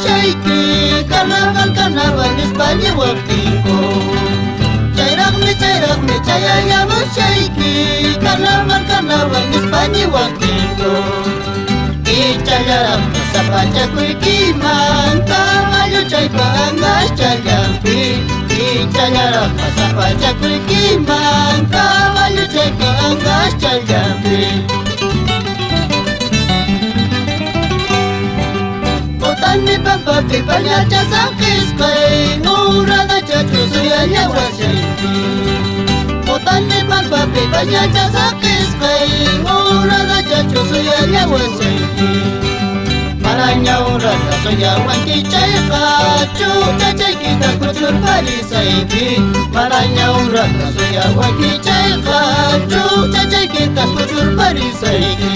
shaiki Carnaval, carnaval España waktiku Chayraqmi chayayamus shaiki Carnaval, carnaval España waktiku Ichallarampa sapachakuykiman Caballo chaypa angash challampi Ichallarampa sapachakuykiman Caballo chaypa angash challampi Botanmi pampapi pallacha sanqisqay Nurada chachu suyalla washaypi Botanmi pampapi pallacha sanqisqay Nurada chachu suyalla washaypi Maraña urata suyawanki chayqa Chuta chaykitas kuchur parisaypi Maraña urata suyawanki chayqa Chuta chaykitas kuchur parisaypi